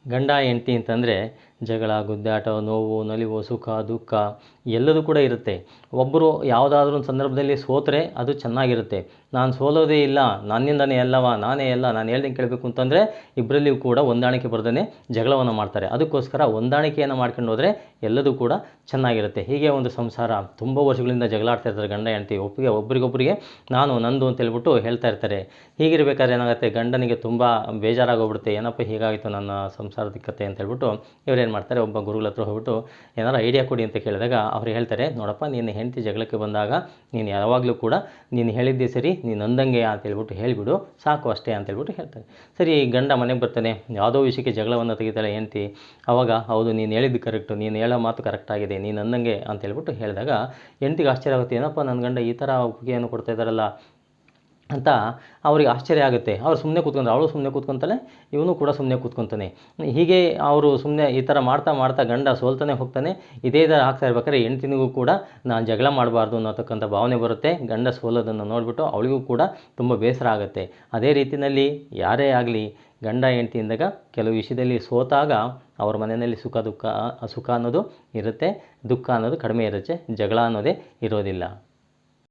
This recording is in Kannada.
ಗಂಡ ಹೆಂಡ್ತಿ ಅಂತಂದರೆ ಜಗಳ, ಗುದ್ದಾಟ, ನೋವು, ನಲಿವು, ಸುಖ, ದುಃಖ ಎಲ್ಲದೂ ಕೂಡ ಇರುತ್ತೆ. ಒಬ್ಬರು ಯಾವುದಾದ್ರೂ ಒಂದು ಸಂದರ್ಭದಲ್ಲಿ ಸೋತರೆ ಅದು ಚೆನ್ನಾಗಿರುತ್ತೆ. ನಾನು ಸೋಲೋದೇ ಇಲ್ಲ, ನನ್ನಿಂದನೇ ಎಲ್ಲವ, ನಾನೇ ಎಲ್ಲ, ನಾನು ಹೇಳ್ದಂಗೆ ಕೇಳಬೇಕು ಅಂತಂದರೆ ಇಬ್ಬರಲ್ಲಿಯೂ ಕೂಡ ಹೊಂದಾಣಿಕೆ ಬರ್ದೇ ಜಗಳವನ್ನು ಮಾಡ್ತಾರೆ. ಅದಕ್ಕೋಸ್ಕರ ಹೊಂದಾಣಿಕೆಯನ್ನು ಮಾಡ್ಕೊಂಡು ಹೋದರೆ ಎಲ್ಲದೂ ಕೂಡ ಚೆನ್ನಾಗಿರುತ್ತೆ. ಹೀಗೆ ಒಂದು ಸಂಸಾರ ತುಂಬ ವರ್ಷಗಳಿಂದ ಜಗಳಾಡ್ತಾ ಇರ್ತಾರೆ ಗಂಡ ಹೆಂಡ್ತಿ, ಒಬ್ಬರಿಗೊಬ್ಬರಿಗೆ ನಾನು ನಂದು ಅಂತ ಹೇಳ್ಬಿಟ್ಟು ಹೇಳ್ತಾ ಇರ್ತಾರೆ. ಹೀಗಿರ್ಬೇಕಾದ್ರೆ ಏನಾಗುತ್ತೆ, ಗಂಡನಿಗೆ ತುಂಬ ಬೇಜಾರಾಗೋಗ್ಬಿಡುತ್ತೆ. ಏನಪ್ಪ ಹೀಗಾಯಿತು ನನ್ನ ಸಂಸಾರದ ಕತೆ ಅಂತ ಹೇಳ್ಬಿಟ್ಟು ಇವ್ರೇನು ಮಾಡ್ತಾರೆ, ಒಬ್ಬ ಗುರುಗಳ ಹತ್ರ ಹೋಗ್ಬಿಟ್ಟು ಏನಾರು ಐಡಿಯಾ ಕೊಡಿ ಅಂತ ಕೇಳಿದಾಗ ಅವ್ರು ಹೇಳ್ತಾರೆ, ನೋಡಪ್ಪ ನೀನು ಹೆಂಡ್ತಿ ಜಗಳಕ್ಕೆ ಬಂದಾಗ ನೀನು ಯಾವಾಗಲೂ ಕೂಡ ನೀನು ಹೇಳಿದ್ದೇ ಸರಿ, ನೀನು ಅಂದಂಗೆ ಅಂತ ಹೇಳ್ಬಿಟ್ಟು ಹೇಳಿಬಿಡು ಸಾಕು ಅಷ್ಟೇ ಅಂತ ಹೇಳ್ಬಿಟ್ಟು ಹೇಳ್ತಾರೆ. ಸರಿ, ಗಂಡ ಮನೆಗೆ ಬರ್ತಾನೆ, ಯಾವುದೋ ವಿಷಯಕ್ಕೆ ಜಗಳವನ್ನು ತೆಗಿತಾಳೆ ಹೆಂಡ್ತಿ. ಆವಾಗ ಹೌದು ನೀನು ಹೇಳಿದ್ದು ಕರೆಕ್ಟು, ನೀನು ಹೇಳೋ ಮಾತು ಕರೆಕ್ಟ್ ಆಗಿದೆ, ನೀನು ಅಂದಂಗೆ ಅಂತ ಹೇಳ್ಬಿಟ್ಟು ಹೇಳಿದಾಗ ಹೆಂಡ್ತಿಗೆ ಆಶ್ಚರ್ಯ ಆಗುತ್ತೆ, ಏನಪ್ಪ ನನ್ನ ಗಂಡ ಈ ಥರ ಒಪ್ಪಿಗೆಯನ್ನು ಕೊಡ್ತಾ ಇದ್ದಾರಲ್ಲ ಅಂತ ಅವ್ರಿಗೆ ಆಶ್ಚರ್ಯ ಆಗುತ್ತೆ. ಅವ್ರು ಸುಮ್ಮನೆ ಕೂತ್ಕೊಂಡ್ರೆ ಅವಳು ಸುಮ್ಮನೆ ಕೂತ್ಕೊತಾಳೆ, ಇವನು ಕೂಡ ಸುಮ್ಮನೆ ಕೂತ್ಕೊತಾನೆ. ಹೀಗೆ ಅವರು ಸುಮ್ಮನೆ ಈ ಥರ ಮಾಡ್ತಾ ಮಾಡ್ತಾ ಗಂಡ ಸೋಲ್ತಾನೆ ಹೋಗ್ತಾನೆ. ಇದೇ ಥರ ಆಗ್ತಾ ಇರ್ಬೇಕಾದ್ರೆ ಹೆಂಡ್ತಿನಿಗೂ ಕೂಡ ನಾನು ಜಗಳ ಮಾಡಬಾರ್ದು ಅನ್ನೋತಕ್ಕಂಥ ಭಾವನೆ ಬರುತ್ತೆ. ಗಂಡ ಸೋಲೋದನ್ನು ನೋಡಿಬಿಟ್ಟು ಅವಳಿಗೂ ಕೂಡ ತುಂಬ ಬೇಸರ ಆಗುತ್ತೆ. ಅದೇ ರೀತಿಯಲ್ಲಿ ಯಾರೇ ಆಗಲಿ ಗಂಡ ಹೆಂಡ್ತಿಯಿಂದಾಗ ಕೆಲವು ವಿಷಯದಲ್ಲಿ ಸೋತಾಗ ಅವ್ರ ಮನೆಯಲ್ಲಿ ಸುಖ ಅನ್ನೋದು ಇರುತ್ತೆ, ದುಃಖ ಅನ್ನೋದು ಕಡಿಮೆ ಇರುತ್ತೆ, ಜಗಳ ಅನ್ನೋದೇ ಇರೋದಿಲ್ಲ.